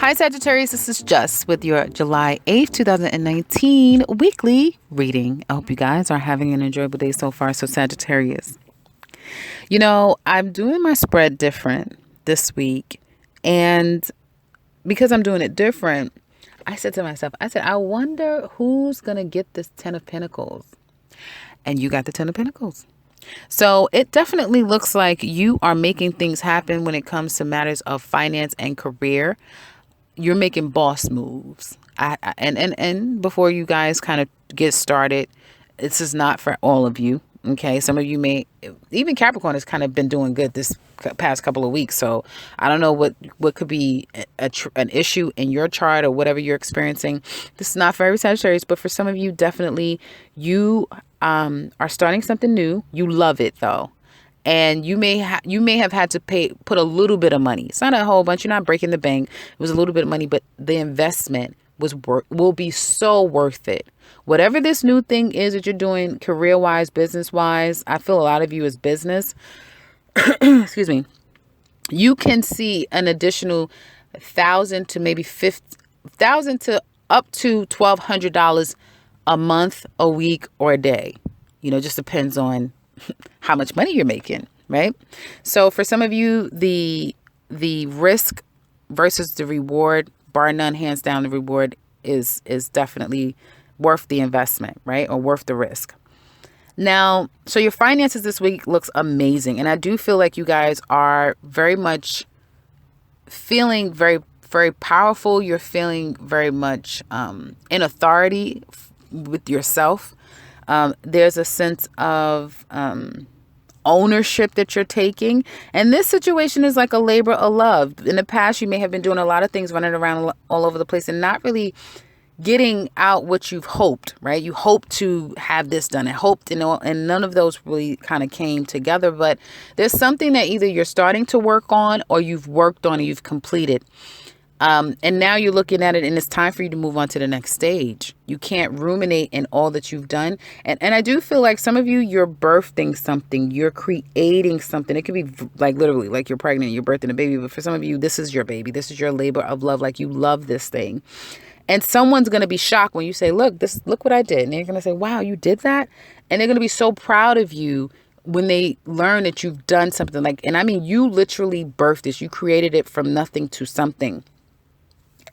Hi Sagittarius, this is Just with your July 8th, 2019 weekly reading. I hope you guys are having an enjoyable day so far. So Sagittarius, I'm doing my spread different this week. And because I'm doing it different, I said to myself, I wonder who's going to get this 10 of Pentacles. And you got the 10 of Pentacles. So it definitely looks like you are making things happen when it comes to matters of finance and career. You're making boss moves. And before you guys kind of get started, this is not for all of you. Okay. Some of you even Capricorn has kind of been doing good this past couple of weeks. So I don't know what could be an issue in your chart or whatever you're experiencing. This is not for every Sagittarius, but for some of you, definitely you are starting something new. You love it though. And you may have had to put a little bit of money. It's not a whole bunch. You're not breaking the bank. It was a little bit of money, but the investment will be so worth it. Whatever this new thing is that you're doing career-wise, business-wise, I feel a lot of you is business. Excuse me. You can see an additional $1,000 to maybe $5,000 to up to $1,200 a month, a week, or a day. Just depends on how much money you're making, right? So for some of you, the risk versus the reward, bar none, hands down, the reward is definitely worth the investment, right? Or worth the risk. Now, so your finances this week looks amazing. And I do feel like you guys are very much feeling very, very powerful. You're feeling very much in authority with yourself. There's a sense of ownership that you're taking. And this situation is like a labor of love. In the past, you may have been doing a lot of things, running around all over the place and not really getting out what you've hoped, right? You hoped to have this done and hoped, and none of those really kind of came together. But there's something that either you're starting to work on or you've worked on and you've completed. And now you're looking at it and it's time for you to move on to the next stage. You can't ruminate in all that you've done. And I do feel like some of you, you're birthing something, you're creating something. It could be like literally like you're pregnant, you're birthing a baby. But for some of you, this is your baby. This is your labor of love. Like you love this thing. And someone's going to be shocked when you say, look what I did. And they're going to say, wow, you did that. And they're going to be so proud of you when they learn that you've done something and I mean, you literally birthed this. You created it from nothing to something.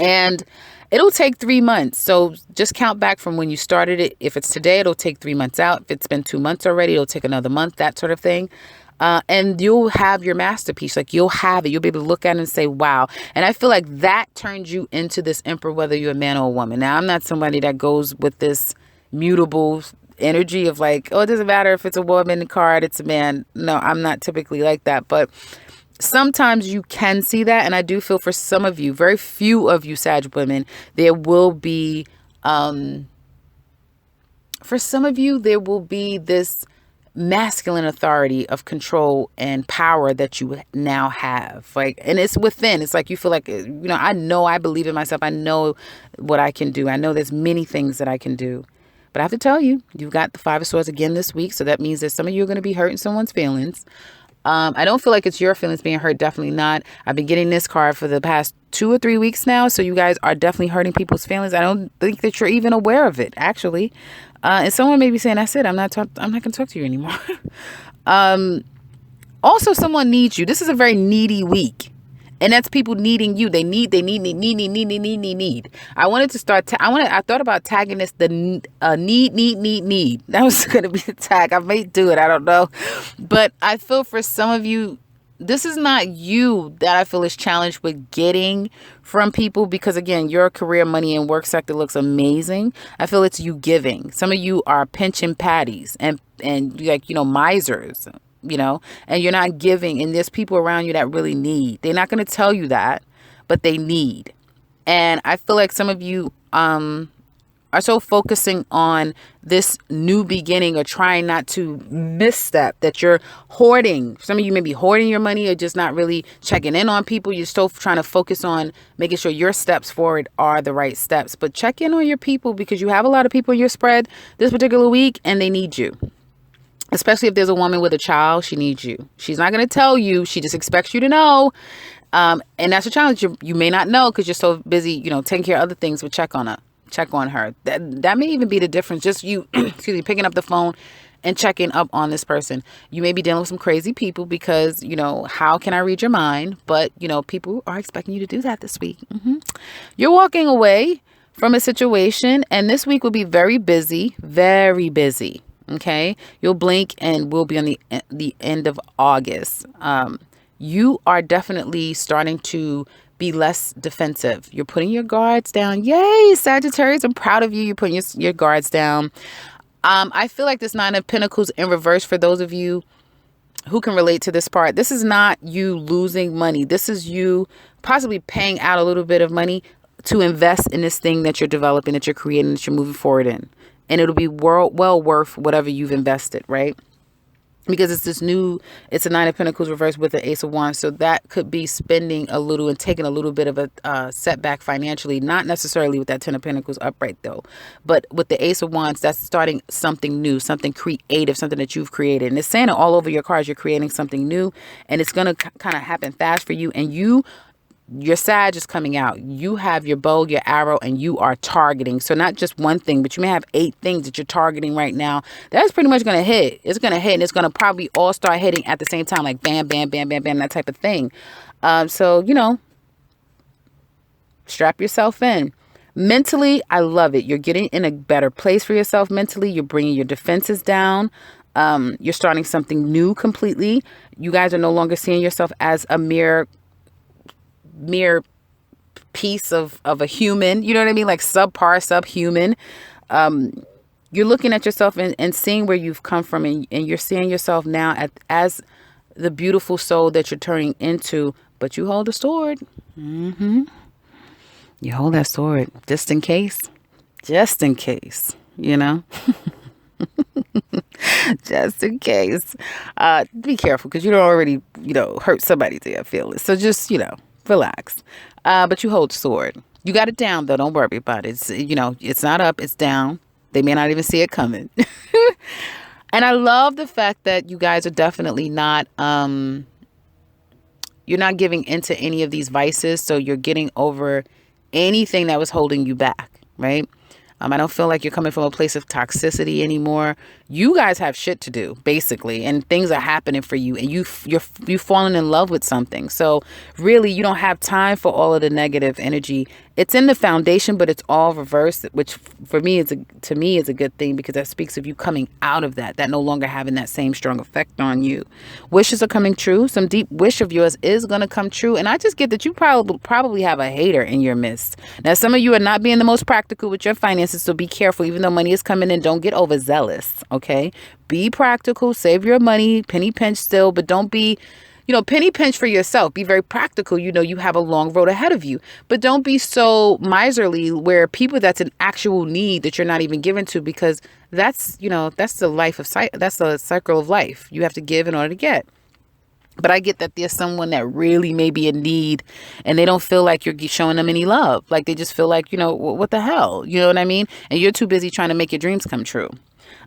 And it'll take 3 months. So just count back from when you started it. If it's today, it'll take 3 months out. If it's been 2 months already, it'll take another month, that sort of thing. And you'll have your masterpiece. Like you'll have it. You'll be able to look at it and say, wow. And I feel like that turns you into this emperor, whether you're a man or a woman. Now, I'm not somebody that goes with this mutable energy of like, oh, it doesn't matter if it's a woman card, it's a man. No, I'm not typically like that. But sometimes you can see that. And I do feel for some of you, very few of you Sag women, there will be, for some of you, there will be this masculine authority of control and power that you now have. And it's within. It's like you feel like, I believe in myself. I know what I can do. I know there's many things that I can do. But I have to tell you, you've got the 5 of Swords again this week. So that means that some of you are going to be hurting someone's feelings. I don't feel like it's your feelings being hurt. Definitely not. I've been getting this card for the past 2 or 3 weeks now. So you guys are definitely hurting people's feelings. I don't think that you're even aware of it, actually. And someone may be saying, that's it. I'm not going to talk to you anymore. Also, someone needs you. This is a very needy week. And that's people needing you. They need. I wanted to start. I thought about tagging this the need. That was going to be the tag. I may do it. I don't know. But I feel for some of you, this is not you that I feel is challenged with getting from people. Because again, your career, money, and work sector looks amazing. I feel it's you giving. Some of you are pinching patties and misers. And you're not giving, and there's people around you that really need. They're not going to tell you that, but they need. And I feel like some of you are so focusing on this new beginning or trying not to misstep that you're hoarding. Some of you may be hoarding your money or just not really checking in on people. You're still trying to focus on making sure your steps forward are the right steps. But check in on your people, because you have a lot of people in your spread this particular week and they need you. Especially if there's a woman with a child, she needs you. She's not going to tell you. She just expects you to know. And that's a challenge you may not know because you're so busy, taking care of other things, but check on her. That may even be the difference. Just you, excuse me, picking up the phone and checking up on this person. You may be dealing with some crazy people because, how can I read your mind? But, people are expecting you to do that this week. You're walking away from a situation, and this week will be very busy, very busy. Okay. You'll blink and we'll be on the end of August. You are definitely starting to be less defensive. You're putting your guards down. Yay, Sagittarius. I'm proud of you. You're putting your guards down. I feel like this Nine of Pentacles in reverse, for those of you who can relate to this part, this is not you losing money. This is you possibly paying out a little bit of money to invest in this thing that you're developing, that you're creating, that you're moving forward in. And it'll be well worth whatever you've invested, right? Because it's a Nine of Pentacles reversed with the Ace of Wands. So that could be spending a little and taking a little bit of a setback financially. Not necessarily with that Ten of Pentacles upright though. But with the Ace of Wands, that's starting something new, something creative, something that you've created. And it's saying it all over your cards. You're creating something new. And it's going to kind of happen fast for you. And your Sag is coming out. You have your bow, your arrow, and you are targeting. So not just one thing, but you may have 8 things that you're targeting right now. That's pretty much going to hit. It's going to hit, and it's going to probably all start hitting at the same time, like bam, bam, bam, bam, bam, that type of thing. So, strap yourself in. Mentally, I love it. You're getting in a better place for yourself mentally. You're bringing your defenses down. You're starting something new completely. You guys are no longer seeing yourself as a mere piece of a human, you know what I mean? Like subhuman. You're looking at yourself and seeing where you've come from, and you're seeing yourself now as the beautiful soul that you're turning into, but you hold a sword. You hold that sword just in case, just in case. Be careful, because you don't already, hurt somebody to your feelings. So just, relax. But you hold sword. You got it down though. Don't worry about it. It's not up, it's down. They may not even see it coming. And I love the fact that you guys are definitely not, you're not giving into any of these vices. So you're getting over anything that was holding you back, right? I don't feel like you're coming from a place of toxicity anymore. You guys have shit to do, basically, and things are happening for you, and you've fallen in love with something. So really, you don't have time for all of the negative energy. It's in the foundation, but it's all reversed, which for me is a good thing, because that speaks of you coming out of that no longer having that same strong effect on you. Wishes are coming true. Some deep wish of yours is going to come true. And I just get that you probably have a hater in your midst. Now, some of you are not being the most practical with your finances, so be careful. Even though money is coming in, don't get overzealous, okay? Be practical, save your money, penny pinch still, but don't be, penny pinch for yourself. Be very practical. You have a long road ahead of you, but don't be so miserly where people that's an actual need that you're not even giving to, because that's the cycle of life. You have to give in order to get. But I get that there's someone that really may be in need and they don't feel like you're showing them any love. Like they just feel like, what the hell? You know what I mean? And you're too busy trying to make your dreams come true.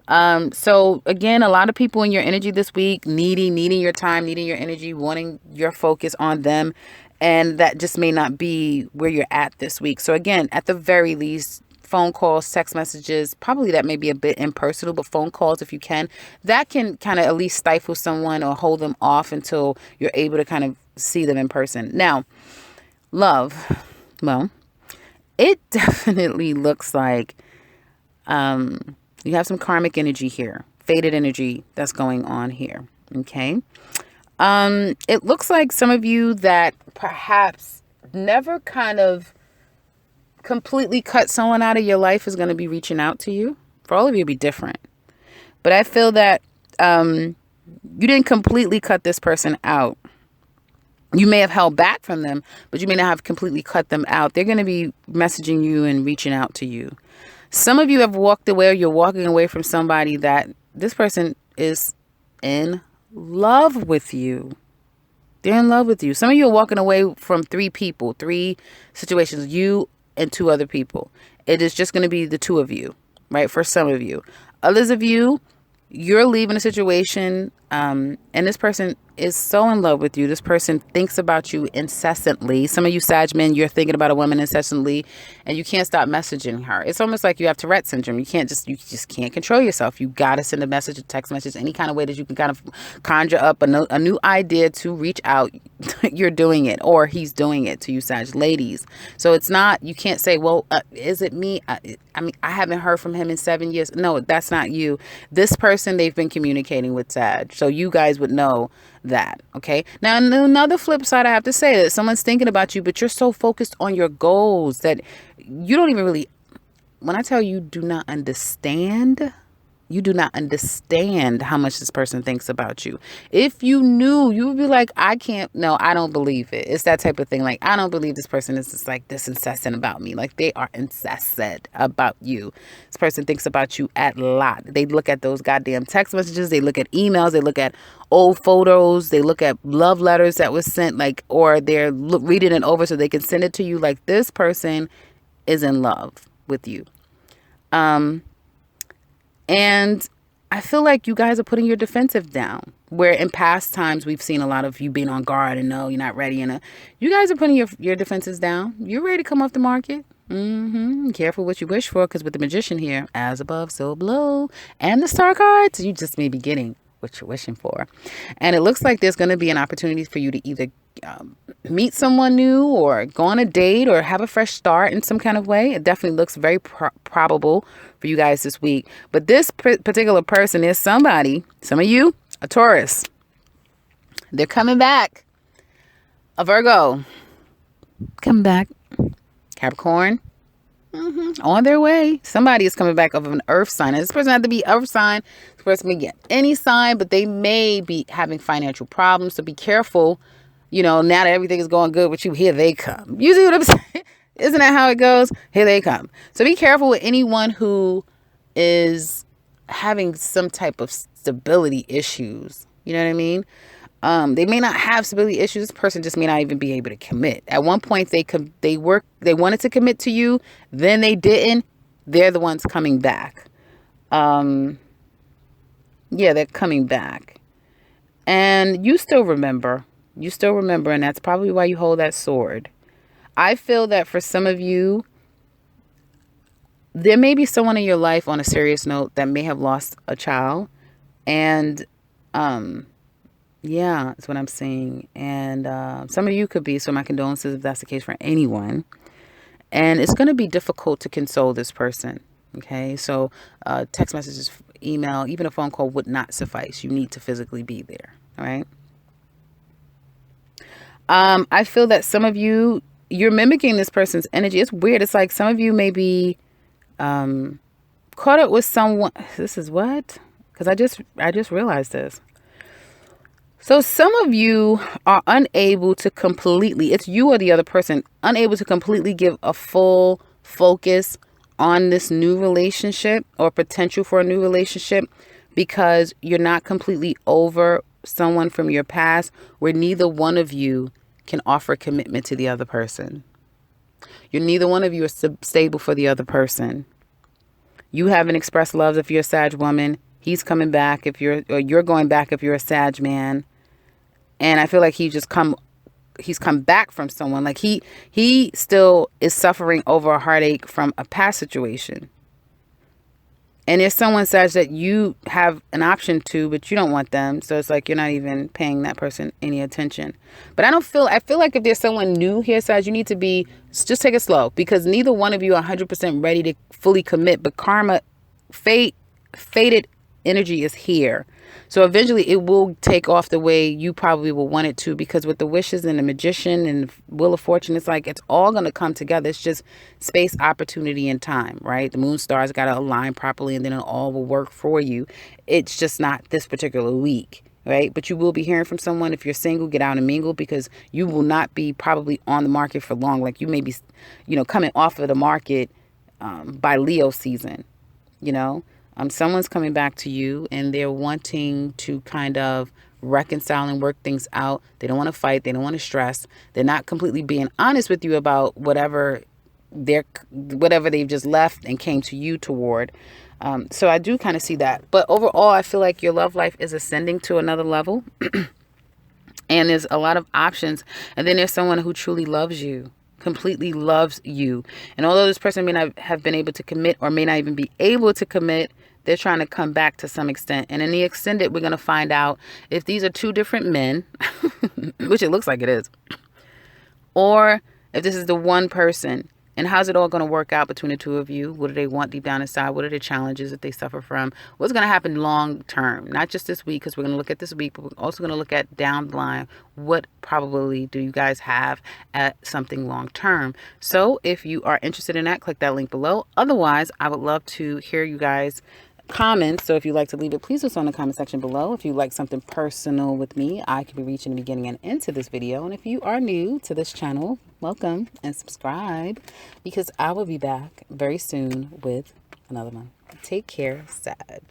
So again, a lot of people in your energy this week, needing your time, needing your energy, wanting your focus on them. And that just may not be where you're at this week. So again, at the very least, phone calls, text messages, probably that may be a bit impersonal, but phone calls, if you can, that can kind of at least stifle someone or hold them off until you're able to kind of see them in person. Now, love, well, it definitely looks like you have some karmic energy here, faded energy that's going on here. Okay. It looks like some of you that perhaps never kind of completely cut someone out of your life is going to be reaching out to you. For all of you, it'll be different. But I feel that you didn't completely cut this person out. You may have held back from them, but you may not have completely cut them out. They're going to be messaging you and reaching out to you. Some of you have walked away, or you're walking away from somebody that this person is in love with you. They're in love with you. Some of you are walking away from 3 people, 3 situations, you and 2 other people. It is just going to be the 2 of you, right? For some of you. Others of you, you're leaving a situation And this person is so in love with you. This person thinks about you incessantly. Some of you Sag men, you're thinking about a woman incessantly and you can't stop messaging her. It's almost like you have Tourette syndrome. You just can't control yourself. You got to send a message, a text message, any kind of way that you can kind of conjure up a new idea to reach out. You're doing it, or he's doing it to you, Sag ladies. So it's not, you can't say, well, is it me? I mean, I haven't heard from him in 7 years. No, that's not you. This person, they've been communicating with Sag. So you guys would know that. Okay. Now, another flip side, I have to say that someone's thinking about you, but you're so focused on your goals that you don't even really, when I tell you do not understand, you do not understand how much this person thinks about you. If you knew, you would be like, I don't believe it. It's that type of thing. Like, I don't believe this person is just like this incessant about me. Like, they are incessant about you. This person thinks about you a lot. They look at those goddamn text messages. They look at emails. They look at old photos. They look at love letters that was sent, like, or they're reading it over so they can send it to you. Like, this person is in love with you. And I feel like you guys are putting your defensive down, where in past times we've seen a lot of you being on guard and no, you're not ready. And you guys are putting your defenses down. You're ready to come off the market. Careful what you wish for, because with the Magician here, as above, so below, and the Star cards, you just may be getting what you're wishing for. And it looks like there's going to be an opportunity for you to either meet someone new or go on a date or have a fresh start in some kind of way. It definitely looks very probable for you guys this week. But this particular person is somebody, some of you, a Taurus. They're coming back. A Virgo, coming back. Capricorn, on their way. Somebody is coming back of an earth sign. And this person has to be earth sign. This person may get any sign, but they may be having financial problems. So be careful. You know, now that everything is going good with you, here they come. You see what I'm saying? Isn't that how it goes? Here they come. So be careful with anyone who is having some type of stability issues. You know what I mean? They may not have stability issues. This person just may not even be able to commit. At one point, they wanted to commit to you, then they didn't. They're the ones coming back. Yeah, they're coming back, and you still remember. And that's probably why you hold that sword. I feel that for some of you, there may be someone in your life, on a serious note, that may have lost a child, and yeah, that's what I'm saying. And some of you could be, so my condolences if that's the case for anyone. And it's going to be difficult to console this person. Okay, so text messages, email, even a phone call would not suffice. You need to physically be there. All right. I feel that some of you, you're mimicking this person's energy. It's weird. It's like some of you may be caught up with someone. This is what? Because I just realized this. So some of you are unable to completely, it's you or the other person, unable to completely give a full focus on this new relationship or potential for a new relationship, because you're not completely over someone from your past, where neither one of you can offer commitment to the other person. Neither one of you are stable for the other person. You haven't expressed love if you're a Sag woman. He's coming back you're going back if you're a Sag man. And I feel like he's come back from someone. Like he still is suffering over a heartache from a past situation. And there's someone says that you have an option to, but you don't want them. So it's like you're not even paying that person any attention. But I feel like if there's someone new here, says you need to just take it slow, because neither one of you are 100% ready to fully commit. But karma, fated energy is here. So eventually it will take off the way you probably will want it to, because with the wishes and the Magician and the Wheel of Fortune, it's like it's all going to come together. It's just space, opportunity, and time, right? The moon stars got to align properly, and then it all will work for you. It's just not this particular week, right? But you will be hearing from someone. If you're single, get out and mingle, because you will not be probably on the market for long. Like you may be, coming off of the market by Leo season, someone's coming back to you and they're wanting to kind of reconcile and work things out. They don't want to fight. They don't want to stress. They're not completely being honest with you about whatever they've just left and came to you toward. So I do kind of see that. But overall, I feel like your love life is ascending to another level. And there's a lot of options. And then there's someone who truly loves you, completely loves you. And although this person may not have been able to commit or may not even be able to commit, they're trying to come back to some extent. And in the extended, we're going to find out if these are two different men, which it looks like it is, or if this is the one person. And how's it all going to work out between the two of you? What do they want deep down inside? What are the challenges that they suffer from? What's going to happen long term? Not just this week, because we're going to look at this week, but we're also going to look at down the line. What probably do you guys have at something long term? So if you are interested in that, click that link below. Otherwise, I would love to hear you guys comments. So if you'd like to leave it, please do so in the comment section below. If you'd like something personal with me, I could be reaching the beginning and into this video. And if you are new to this channel, welcome and subscribe, because I will be back very soon with another one. Take care, Sag.